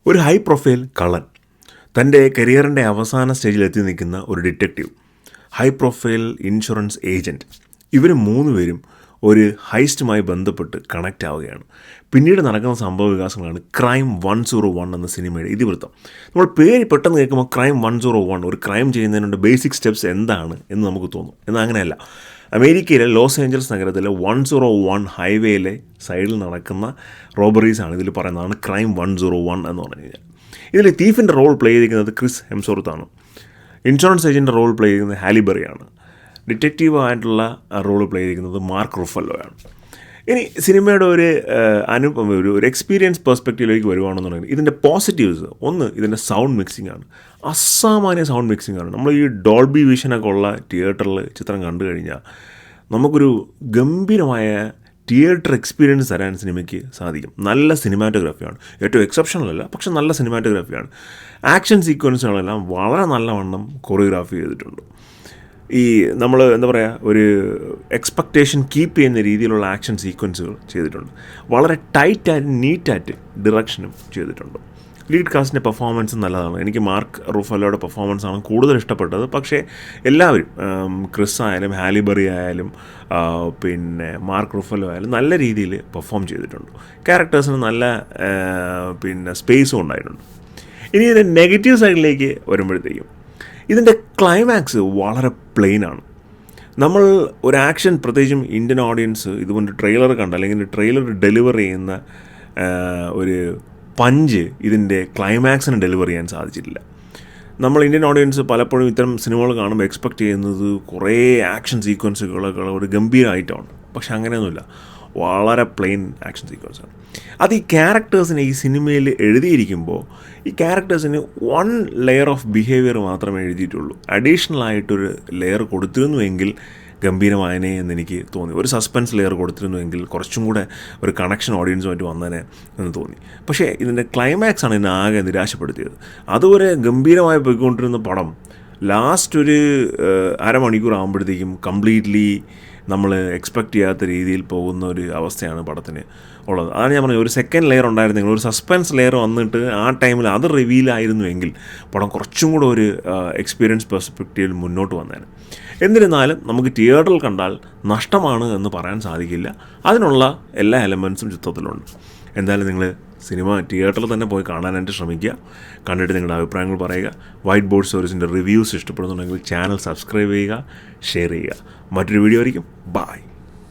ഒരു high profile കള്ളൻ, തൻ്റെ കരിയറിൻ്റെ അവസാന സ്റ്റേജിലെത്തി നിൽക്കുന്ന ഒരു detective, high profile insurance agent, ഇവർ മൂന്നുപേരും ഒരു ഹൈസ്റ്റുമായി ബന്ധപ്പെട്ട് കണക്റ്റ് ആവുകയാണ്. പിന്നീട് നടക്കുന്ന സംഭവ വികാസങ്ങളാണ് ക്രൈം 101 എന്ന സിനിമയുടെ ഇതിവൃത്തം. നമ്മൾ പേര് പെട്ടെന്ന് കേൾക്കുമ്പോൾ ക്രൈം 101, ഒരു ക്രൈം ചെയ്യുന്നതിനുള്ള ബേസിക് സ്റ്റെപ്സ് എന്താണ് എന്ന് നമുക്ക് തോന്നും. എന്നാൽ അങ്ങനെയല്ല. അമേരിക്കയിലെ ലോസ് ഏഞ്ചൽസ് നഗരത്തിലെ 101 ഹൈവേയിലെ സൈഡിൽ നടക്കുന്ന റോബറീസാണ് ഇതിൽ പറയുന്നതാണ് ക്രൈം 101 എന്ന് പറഞ്ഞു കഴിഞ്ഞാൽ. ഇതിൽ തീഫിൻ്റെ റോൾ പ്ലേ ചെയ്തിരിക്കുന്നത് ക്രിസ് ഹെംസ്വർത്താണ്. ഇൻഷുറൻസ് ഏജൻറ്റ് റോൾ പ്ലേ ചെയ്യുന്നത് ഹാലി ബെറിയാണ്. ഡിറ്റക്റ്റീവായിട്ടുള്ള റോൾ പ്ലേ ചെയ്തിരിക്കുന്നത് മാർക്ക് റുഫല്ലോയാണ്. ഇനി സിനിമയുടെ ഒരു എക്സ്പീരിയൻസ് പെർസ്പെക്റ്റീവിലേക്ക് വരുവാണെന്നുണ്ടെങ്കിൽ ഇതിൻ്റെ പോസിറ്റീവ്സ് ഒന്ന്, ഇതിൻ്റെ സൗണ്ട് മിക്സിംഗ് ആണ്. അസാമാന്യ സൗണ്ട് മിക്സിംഗ് ആണ്. നമ്മൾ ഈ ഡോൾബി വിഷനൊക്കെ ഉള്ള തിയേറ്ററിൽ ചിത്രം കണ്ടു കഴിഞ്ഞാൽ നമുക്കൊരു ഗംഭീരമായ തിയേറ്റർ എക്സ്പീരിയൻസ് തരാൻ സിനിമയ്ക്ക് സാധിക്കും. നല്ല സിനിമാറ്റോഗ്രാഫിയാണ്, ഏറ്റവും എക്സെപ്ഷണൽ അല്ല, പക്ഷെ നല്ല സിനിമാറ്റോഗ്രാഫിയാണ്. ആക്ഷൻ സീക്വൻസുകളെല്ലാം വളരെ നല്ലവണ്ണം കൊറിയോഗ്രാഫി ചെയ്തിട്ടുണ്ട്. ഈ നമ്മൾ എന്താ പറയുക, ഒരു എക്സ്പെക്റ്റേഷൻ കീപ്പ് ചെയ്യുന്ന രീതിയിലുള്ള ആക്ഷൻ സീക്വൻസുകൾ ചെയ്തിട്ടുണ്ട്. വളരെ ടൈറ്റായിട്ട് നീറ്റായിട്ട് ഡിറക്ഷനും ചെയ്തിട്ടുണ്ട്. ലീഡ് കാസ്റ്റിൻ്റെ പെർഫോമൻസ് നല്ലതാണ്. എനിക്ക് മാർക്ക് റുഫല്ലോയുടെ പെർഫോമൻസാണ് കൂടുതൽ ഇഷ്ടപ്പെട്ടത്. പക്ഷേ എല്ലാവരും, ക്രിസ് ആയാലും ഹാലി ബെറി ആയാലും പിന്നെ മാർക്ക് റുഫല്ലോ ആയാലും നല്ല രീതിയിൽ പെർഫോം ചെയ്തിട്ടുണ്ട്. ക്യാരക്ടേഴ്സിന് നല്ല സ്പേസും ഉണ്ടായിട്ടുണ്ട്. ഇനി ഇതിൻ്റെ നെഗറ്റീവ് സൈഡിലേക്ക് വരുമ്പോഴത്തേക്കും ഇതിൻ്റെ ക്ലൈമാക്സ് വളരെ പ്ലെയിനാണ്. നമ്മൾ ഒരു ആക്ഷൻ, പ്രത്യേകിച്ചും ഇന്ത്യൻ ഓഡിയൻസ് ഇതുകൊണ്ട് ട്രെയിലർ കണ്ട, അല്ലെങ്കിൽ ട്രെയിലർ ഡെലിവർ ചെയ്യുന്ന ഒരു പഞ്ച് ഇതിൻ്റെ ക്ലൈമാക്സിന് ഡെലിവർ ചെയ്യാൻ സാധിച്ചിട്ടില്ല. നമ്മൾ ഇന്ത്യൻ ഓഡിയൻസ് പലപ്പോഴും ഇത്തരം സിനിമകൾ കാണുമ്പോൾ എക്സ്പെക്റ്റ് ചെയ്യുന്നത് കുറേ ആക്ഷൻ സീക്വൻസുകളൊക്കെ ഒരു ഗംഭീര ഐറ്റമാണ്. പക്ഷെ അങ്ങനെയൊന്നുമില്ല, വളരെ പ്ലെയിൻ ആക്ഷൻ സീക്വൻസാണ്. അത് ഈ ക്യാരക്ടേഴ്സിനെ ഈ സിനിമയിൽ എഴുതിയിരിക്കുമ്പോൾ ഈ ക്യാരക്ടേഴ്സിന് 1 ലെയർ ഓഫ് ബിഹേവിയർ മാത്രമേ എഴുതിയിട്ടുള്ളൂ. അഡീഷണൽ ആയിട്ടൊരു ലെയർ കൊടുത്തിരുന്നുവെങ്കിൽ ഗംഭീരമായനെ എന്ന് എനിക്ക് തോന്നി. ഒരു സസ്പെൻസ് ലെയർ കൊടുത്തിരുന്നുവെങ്കിൽ കുറച്ചും കൂടെ ഒരു കണക്ഷൻ ഓഡിയൻസുമായിട്ട് വന്നേനെ എന്ന് തോന്നി. പക്ഷേ ഇതിൻ്റെ ക്ലൈമാക്സ് ആണ് എന്നെ ആകെ നിരാശപ്പെടുത്തിയത്. അതുവരെ ഗംഭീരമായി പോയിക്കൊണ്ടിരുന്ന പടം ലാസ്റ്റ് ഒരു അരമണിക്കൂർ ആകുമ്പോഴത്തേക്കും കംപ്ലീറ്റ്ലി നമ്മൾ എക്സ്പെക്റ്റ് ചെയ്യാത്ത രീതിയിൽ പോകുന്ന ഒരു അവസ്ഥയാണ് പടത്തിന് ഉള്ളത്. അതാണ് ഞാൻ പറഞ്ഞത്, ഒരു സെക്കൻഡ് ലെയർ ഉണ്ടായിരുന്നെങ്കിൽ, ഒരു സസ്പെൻസ് ലെയർ വന്നിട്ട് ആ ടൈമിൽ അത് റിവീലായിരുന്നുവെങ്കിൽ പടം കുറച്ചും കൂടെ ഒരു എക്സ്പീരിയൻസ് പെർസ്പെക്റ്റീവിൽ മുന്നോട്ട് വന്നേനെ. എന്നിരുന്നാലും നമുക്ക് തിയേറ്ററിൽ കണ്ടാൽ നഷ്ടമാണ് എന്ന് പറയാൻ സാധിക്കില്ല. അതിനുള്ള എല്ലാ എലമെൻസും ചിത്രത്തിലുണ്ട്. എന്തായാലും നിങ്ങൾ സിനിമ തിയേറ്ററിൽ തന്നെ പോയി കാണാനായിട്ട് ശ്രമിക്കുക. കണ്ടിട്ട് നിങ്ങളുടെ അഭിപ്രായങ്ങൾ പറയുക. വൈറ്റ് ബോർഡ് സ്റ്റോറീസിൻ്റെ റിവ്യൂസ് ഇഷ്ടപ്പെടുന്നുണ്ടെങ്കിൽ ചാനൽ സബ്സ്ക്രൈബ് ചെയ്യുക, ഷെയർ ചെയ്യുക. മറ്റൊരു വീഡിയോ ആയിരിക്കും. ബൈ.